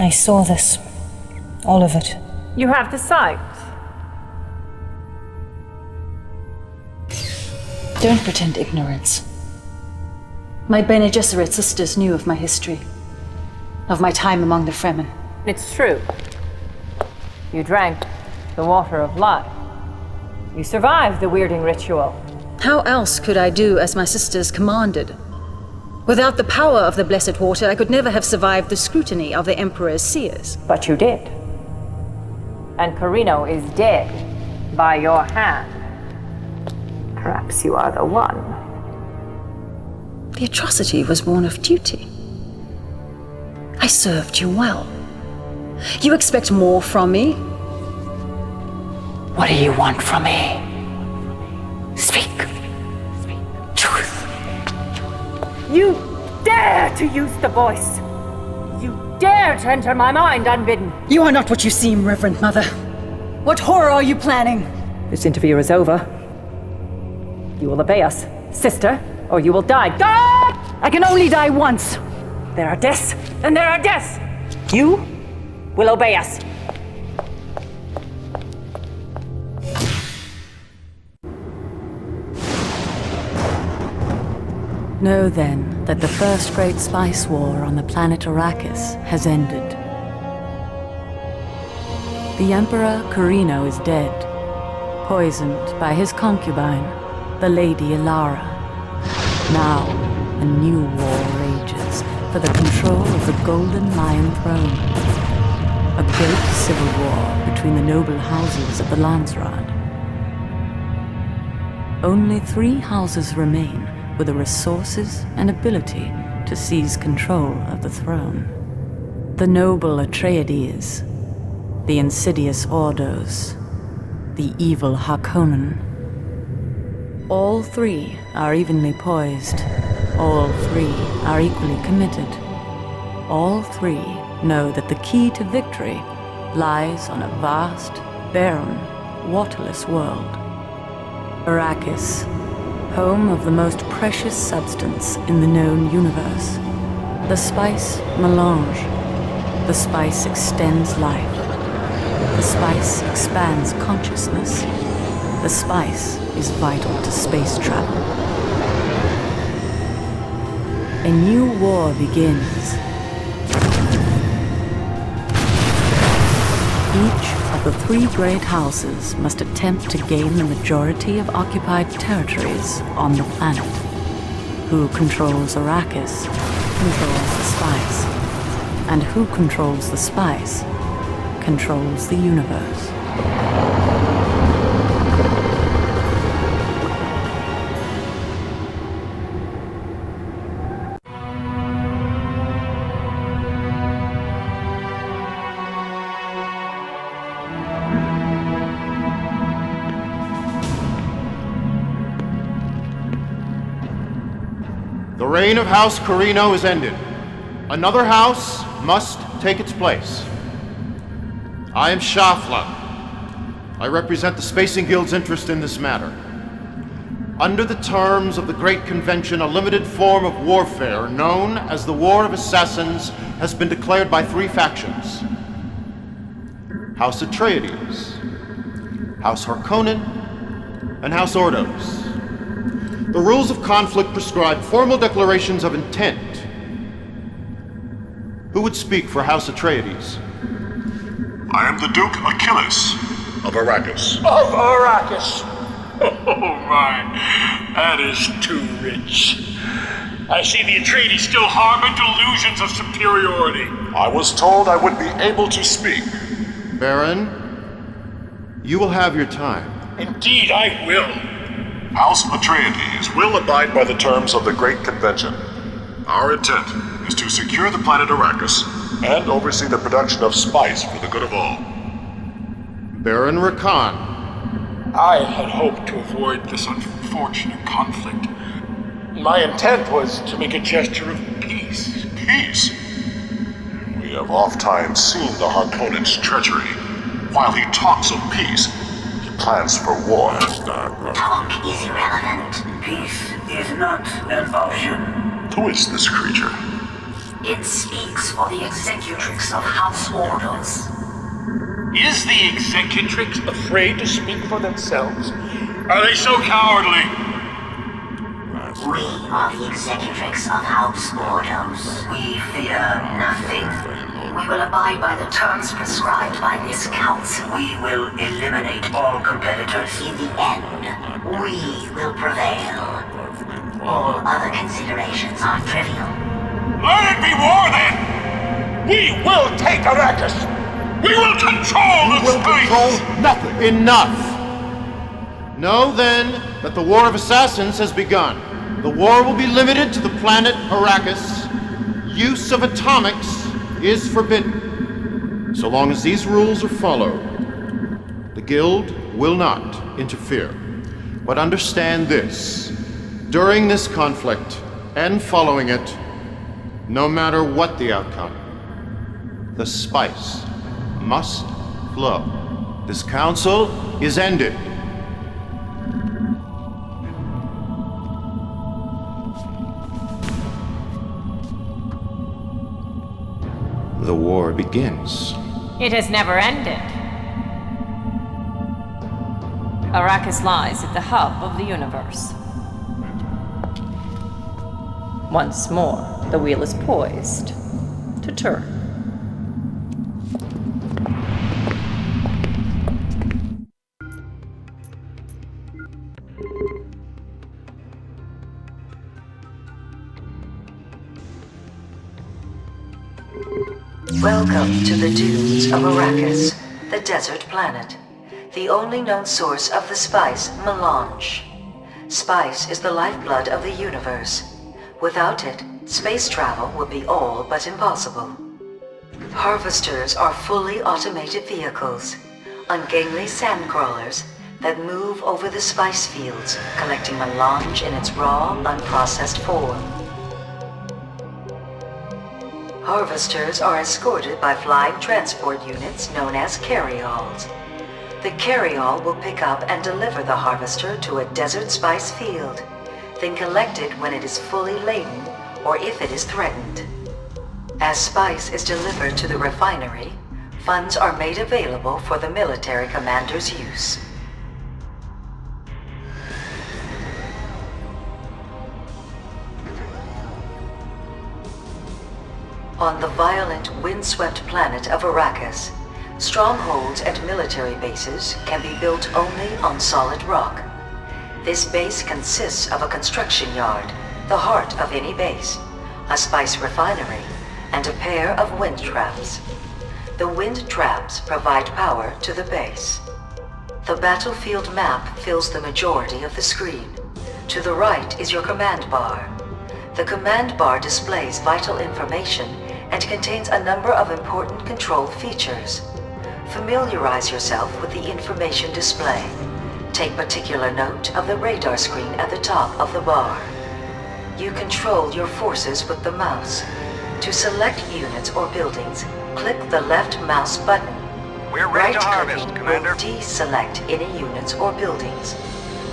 I saw this. All of it. You have the sight. Don't pretend ignorance. My Bene Gesserit sisters knew of my history, of my time among the Fremen. It's true. You drank the water of life. You survived the weirding ritual. How else could I do as my sisters commanded? Without the power of the blessed water, I could never have survived the scrutiny of the Emperor's seers. But you did. And Corrino is dead by your hand. Perhaps you are the one. The atrocity was born of duty. I served you well. You expect more from me? What do you want from me? Speak. Truth. You dare to use the voice! You dare to enter my mind unbidden! You are not what you seem, Reverend Mother. What horror are you planning? This interview is over. You will obey us, sister, or you will die. God! I can only die once. There are deaths, and there are deaths! You will obey us. Know then that the first great spice war on the planet Arrakis has ended. The Emperor Corrino is dead, poisoned by his concubine, the Lady Elara. Now, a new war rages for the control of the Golden Lion Throne. A great civil war between the noble houses of the Landsraad. Only 3 houses remain with the resources and ability to seize control of the throne. The noble Atreides, the insidious Ordos, the evil Harkonnen. All 3 are evenly poised. All 3 are equally committed. All 3 know that the key to victory lies on a vast, barren, waterless world. Arrakis, home of the most precious substance in the known universe. The spice melange. The spice extends life. The spice expands consciousness. The spice is vital to space travel. A new war begins. Each of the 3 great houses must attempt to gain the majority of occupied territories on the planet. Who controls Arrakis controls the spice. And who controls the spice controls the universe. The reign of House Corrino is ended. Another house must take its place. I am Shafla. I represent the Spacing Guild's interest in this matter. Under the terms of the Great Convention, a limited form of warfare known as the War of Assassins has been declared by 3 factions. House Atreides, House Harkonnen, and House Ordos. The rules of conflict prescribe formal declarations of intent. Who would speak for House Atreides? I am the Duke Achilles of Arrakis. Of Arrakis! Oh my, that is too rich. I see the Atreides still harbor delusions of superiority. I was told I would be able to speak. Baron, you will have your time. Indeed, I will. House Atreides will abide by the terms of the Great Convention. Our intent is to secure the planet Arrakis and oversee the production of spice for the good of all. Baron Rakan. I had hoped to avoid this unfortunate conflict. My intent was to make a gesture of peace. Peace? We have oft-times seen the Harkonnen's treachery. While he talks of peace, he plans for war. Talk is irrelevant. Peace is not an option. Who is this creature? It speaks for the executrix of House Ordos. Is the executrix afraid to speak for themselves? Are they so cowardly? We are the executrix of House Ordos. We fear nothing. We will abide by the terms prescribed by this council. We will eliminate all competitors. In the end, we will prevail. All other considerations are trivial. Let it be war then! We will take Arrakis! We will control the space! Control nothing. Enough! Know then that the War of Assassins has begun. The war will be limited to the planet Arrakis. Use of atomics is forbidden. So long as these rules are followed, the Guild will not interfere. But understand this. During this conflict, and following it, no matter what the outcome, the spice must flow. This council is ended. The war begins. It has never ended. Arrakis lies at the hub of the universe. Once more, the wheel is poised to turn. Welcome to the dunes of Arrakis, the desert planet, the only known source of the spice melange. Spice is the lifeblood of the universe. Without it, space travel would be all but impossible. Harvesters are fully automated vehicles, ungainly sandcrawlers that move over the spice fields, collecting melange in its raw, unprocessed form. Harvesters are escorted by flying transport units known as carryalls. The carryall will pick up and deliver the harvester to a desert spice field, then collect it when it is fully laden or if it is threatened. As spice is delivered to the refinery, funds are made available for the military commander's use. On the violent, windswept planet of Arrakis, strongholds and military bases can be built only on solid rock. This base consists of a construction yard, the heart of any base, a spice refinery, and a pair of wind traps. The wind traps provide power to the base. The battlefield map fills the majority of the screen. To the right is your command bar. The command bar displays vital information and contains a number of important control features. Familiarize yourself with the information display. Take particular note of the radar screen at the top of the bar. You control your forces with the mouse. To select units or buildings, click the left mouse button. We're ready to harvest, Right-clicking Commander. will deselect any units or buildings.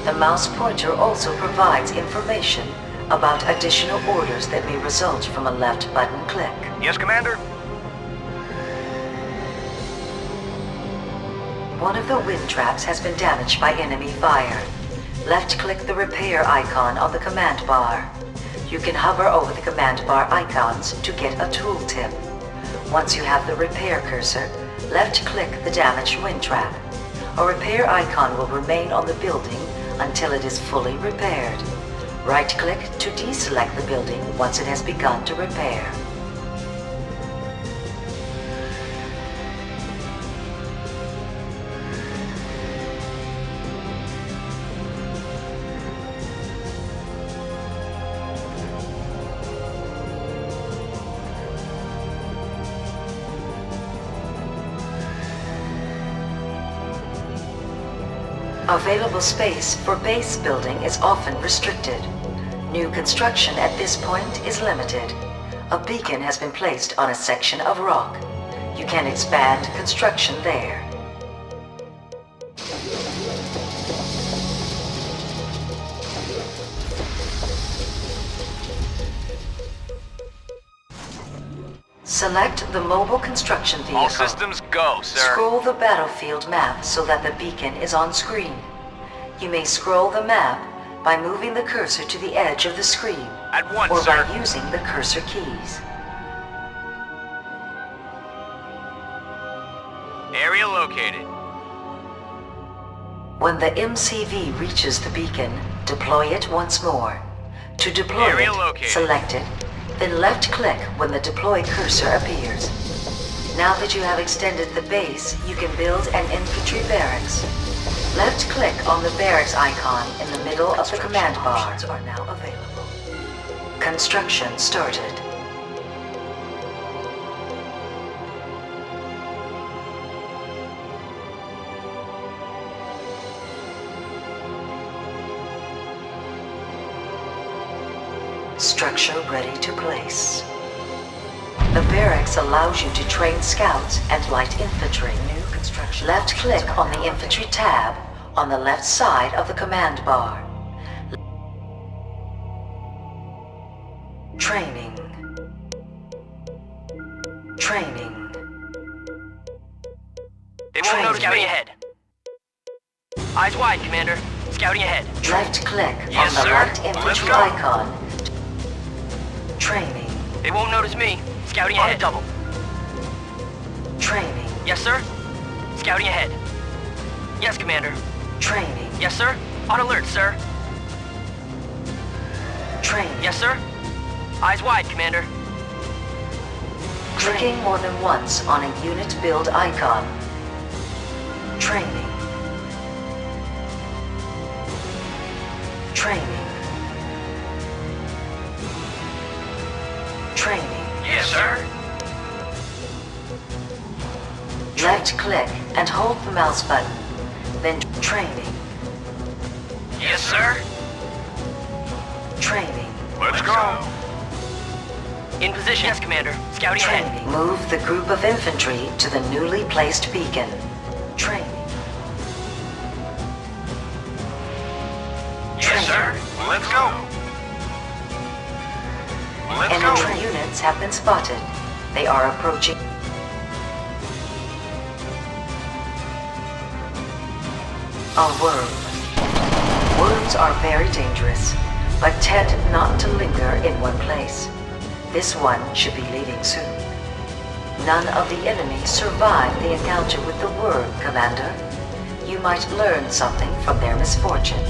The mouse pointer also provides information about additional orders that may result from a left button click. Yes, Commander? One of the wind traps has been damaged by enemy fire. Left-click the repair icon on the command bar. You can hover over the command bar icons to get a tooltip. Once you have the repair cursor, left-click the damaged wind trap. A repair icon will remain on the building until it is fully repaired. Right-click to deselect the building once it has begun to repair. Available space for base building is often restricted. New construction at this point is limited. A beacon has been placed on a section of rock. You can expand construction there. Select the mobile construction vehicle. All systems go, sir. Scroll the battlefield map so that the beacon is on screen. You may scroll the map by moving the cursor to the edge of the screen. At once, or sir. by using the cursor keys. Area located. When the MCV reaches the beacon, deploy it once more. To deploy Area it, located. select it, then left-click when the deploy cursor appears. Now that you have extended the base, you can build an infantry barracks. Left-click on the barracks icon in the middle of the command bar. Are now available. Construction started. Structure ready to place. The barracks allows you to train scouts and light infantry. New construction. Left-click on the infantry tab on the left side of the command bar. Training. Training. They won't notice scouting ahead. Eyes wide, Commander. Scouting ahead. Left-click Yes, on the sir. light Let's infantry go. icon. Training. They won't notice me. Scouting ahead. Double. Training. Yes, sir. Scouting ahead. Yes, Commander. Training. Yes, sir. On alert, sir. Training. Yes, sir. Eyes wide, Commander. Clicking more than once on a unit build icon. Training. Training. Training. Yes, sir. Left-click and hold the mouse button. Then training. Yes, sir. Training. Let's go. In position. Yes, Commander. Scouting ahead. Training. Move the group of infantry to the newly placed beacon. Training. Yes, sir. Let's go. Let's Enemy go. units have been spotted. They are approaching. A worm. Worms are very dangerous, but tend not to linger in one place. This one should be leaving soon. None of the enemy survived the encounter with the worm, Commander. You might learn something from their misfortune.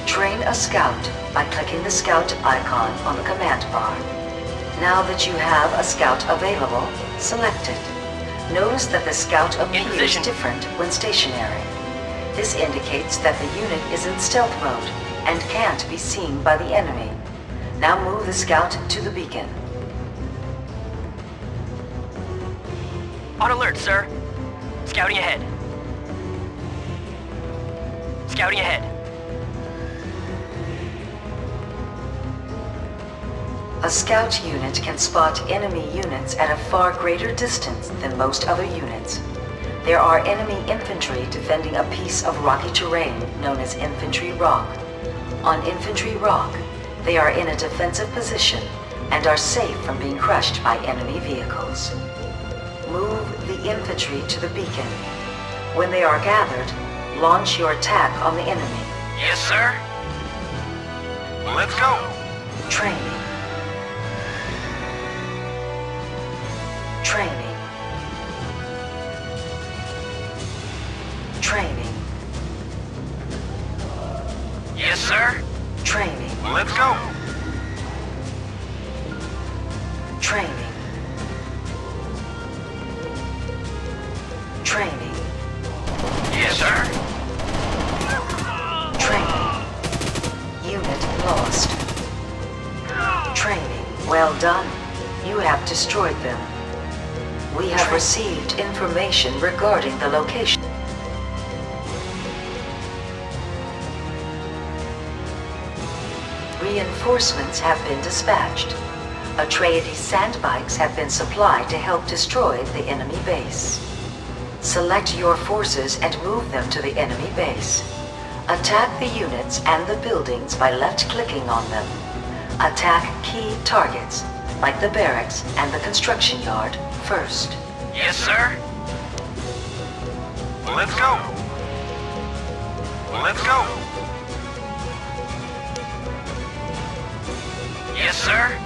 Train a scout by clicking the scout icon on the command bar. Now that you have a scout available, select it. Notice that the scout appears position. different when stationary. This indicates that the unit is in stealth mode and can't be seen by the enemy. Now move the scout to the beacon. On alert, sir. Scouting ahead. Scouting ahead. A scout unit can spot enemy units at a far greater distance than most other units. There are enemy infantry defending a piece of rocky terrain known as Infantry Rock. On Infantry Rock, they are in a defensive position and are safe from being crushed by enemy vehicles. Move the infantry to the beacon. When they are gathered, launch your attack on the enemy. Yes, sir. Let's go. Training. Training. Training. Yes, sir. Training. Let's go. Training. Training. Yes, sir. Training. Unit lost. Training. Well done. You have destroyed them. We have received information regarding the location. Reinforcements have been dispatched. Atreides sandbikes have been supplied to help destroy the enemy base. Select your forces and move them to the enemy base. Attack the units and the buildings by left-clicking on them. Attack key targets, like the barracks and the construction yard, first. Yes, sir. Let's go. Let's go. Yes, sir.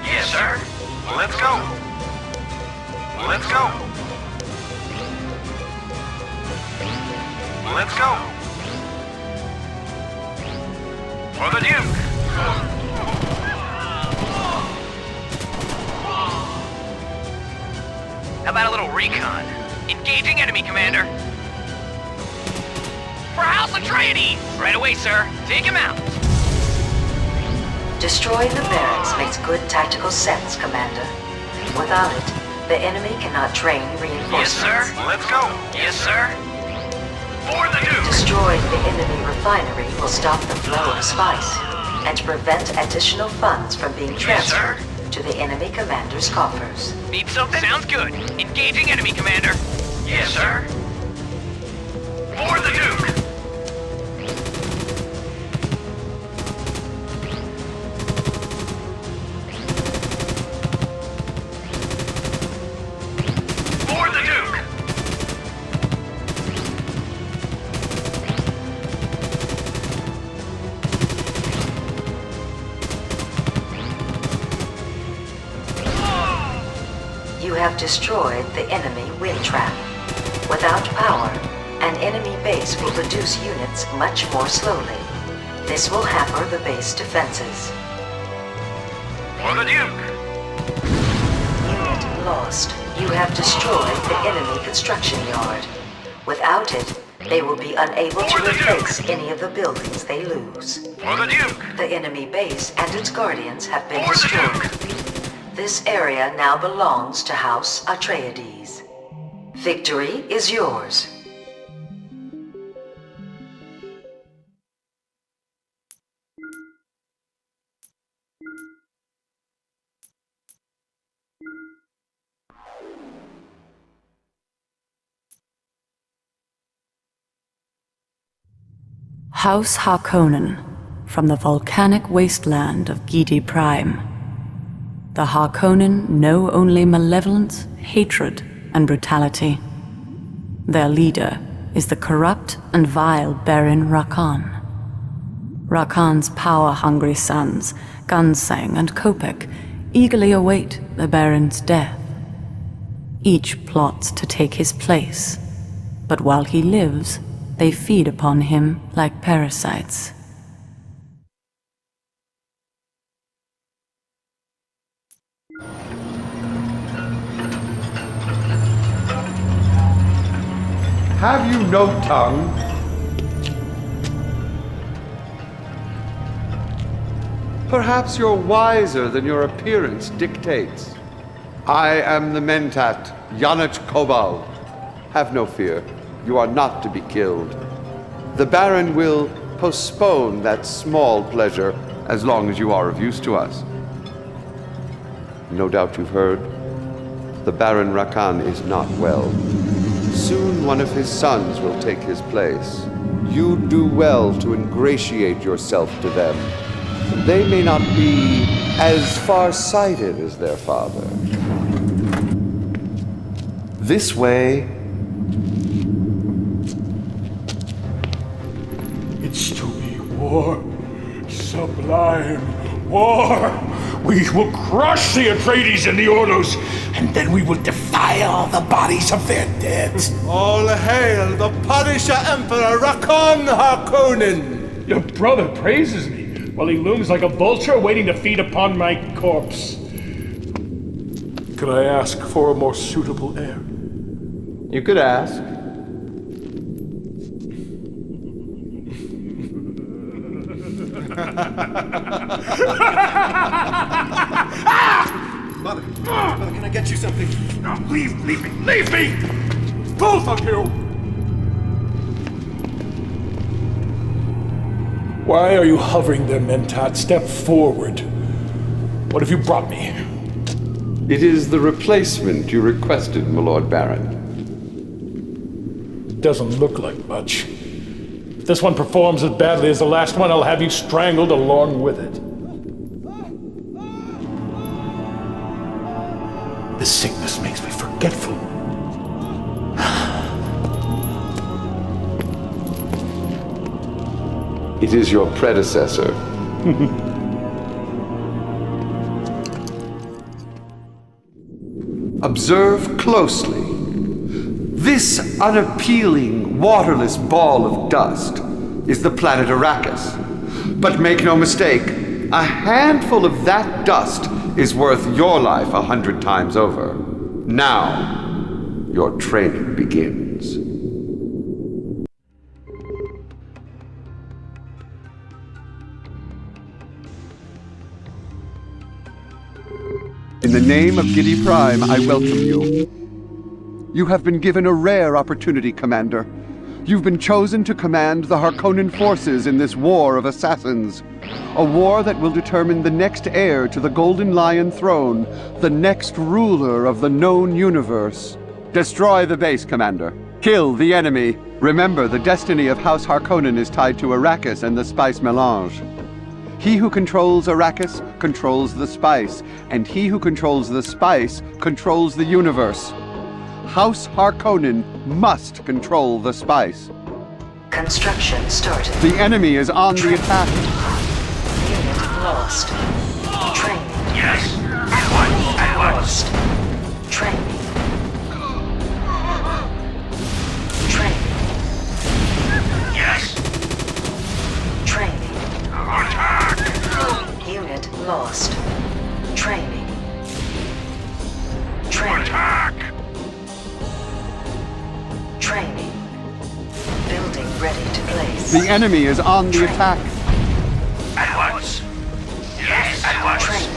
Yes, sir. Let's go. Let's go. Let's go. For the Duke. How about a little recon? Engaging enemy, Commander. For House Atreides! Right away, sir. Take him out. Destroying the barracks makes good tactical sense, Commander. Without it, the enemy cannot train reinforcements. Yes, sir. Let's go. Yes, sir. For the Duke! Destroying the enemy refinery will stop the flow of spice and prevent additional funds from being transferred to the enemy commander's coffers. Need something? Sounds good. Engaging enemy, Commander. Yes, sir. For the Duke! For the Duke! You have destroyed the enemy wind trap. Without power, an enemy base will reduce units much more slowly. This will hamper the base defenses. For the Duke! Unit lost. You have destroyed the enemy construction yard. Without it, they will be unable to replace any of the buildings they lose. For the Duke! The enemy base and its guardians have been For the destroyed. Duke! This area now belongs to House Atreides. Victory is yours. House Harkonnen, from the volcanic wasteland of Gidi Prime. The Harkonnen know only malevolence, hatred, and brutality. Their leader is the corrupt and vile Baron Rakhan. Rakhan's power-hungry sons, Gunsang and Kopek, eagerly await the Baron's death. Each plots to take his place, but while he lives, they feed upon him like parasites. Have you no tongue? Perhaps you're wiser than your appearance dictates. I am the Mentat, Yanich Kobal. Have no fear. You are not to be killed. The Baron will postpone that small pleasure as long as you are of use to us. No doubt you've heard. The Baron Rakhan is not well. Soon one of his sons will take his place. You do well to ingratiate yourself to them. They may not be as far-sighted as their father. This way. It's to be war. Sublime war. We will crush the Atreides and the Ordos, and then we will defile the bodies of their dead. All hail the Punisher Emperor Harkonnen! Your brother praises me, while he looms like a vulture waiting to feed upon my corpse. Could I ask for a more suitable heir? You could ask. Mother, can I get you something? No, leave me! Leave me! Both of you! Why are you hovering there, Mentat? Step forward. What have you brought me? It is the replacement you requested, my Lord Baron. Doesn't look like much. this one performs as badly as the last one, I'll have you strangled along with it. This sickness makes me forgetful. It is your predecessor. Observe closely. This unappealing, waterless ball of dust is the planet Arrakis. But make no mistake, a handful of that dust is worth your life 100 times over. Now, your training begins. In the name of Giddy Prime, I welcome you. You have been given a rare opportunity, Commander. You've been chosen to command the Harkonnen forces in this war of assassins. A war that will determine the next heir to the Golden Lion throne, the next ruler of the known universe. Destroy the base, Commander. Kill the enemy. Remember, the destiny of House Harkonnen is tied to Arrakis and the spice melange. He who controls Arrakis controls the spice, and he who controls the spice controls the universe. House Harkonnen must control the spice. Construction started. The enemy is on the attack. Unit lost. Training. Yes. At once. Training. Training. Yes. Training. Attack. Unit lost. Training. Training. Attack. Training. Building ready to place. The enemy is on the attack. At once. Yes. At once. Training.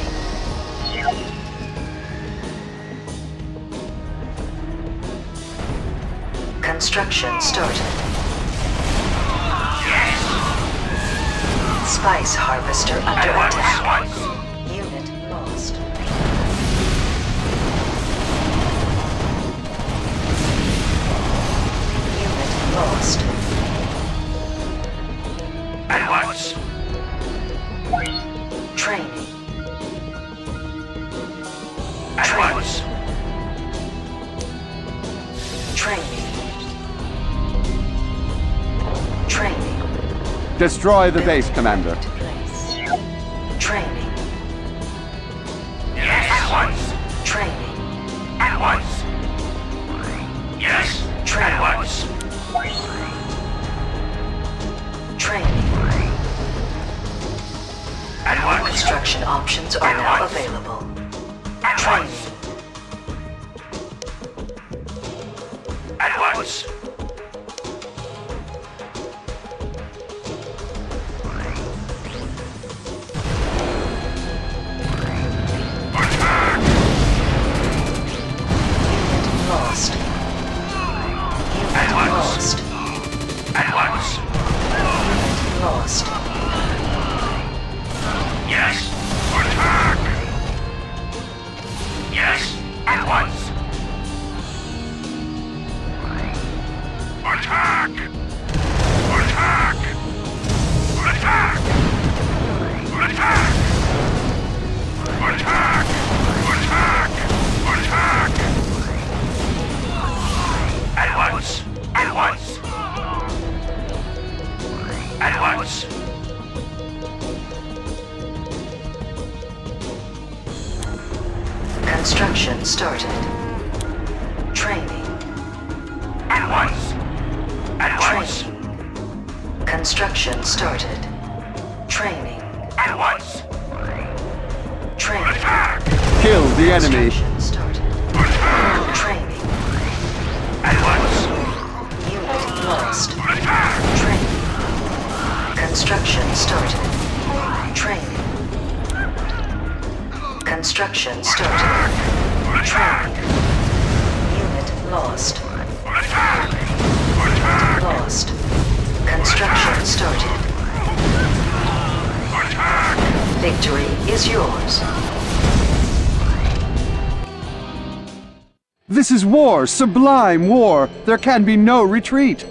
Construction started. Yes. Spice harvester under At attack. once. Unit lost. Unit lost. At once. Training. At once. Training. Training. Destroy the base, Commander. To place. Training. Yes. At once. Training. At once. Yes. Training. At once. Training. At once. Construction options are now available. At Training. once. At once. Unit lost. Unit lost. At once. Unit lost. Yes. Attack. Yes. At once. Attack. Attack. Attack. Attack. Attack. Attack. Attack. At once. At once. At once. Construction started. Training. At once. At once. Training. Construction started. Training. At once. Training. Attack. Kill the enemy. Construction started. Attack. Training. At once. Unit lost. Attack. Training. Construction started. Training. Construction started. Attack. Unit lost. Attack. Attack. Lost. Construction started. Attack. Victory is yours. This is war, sublime war. There can be no retreat.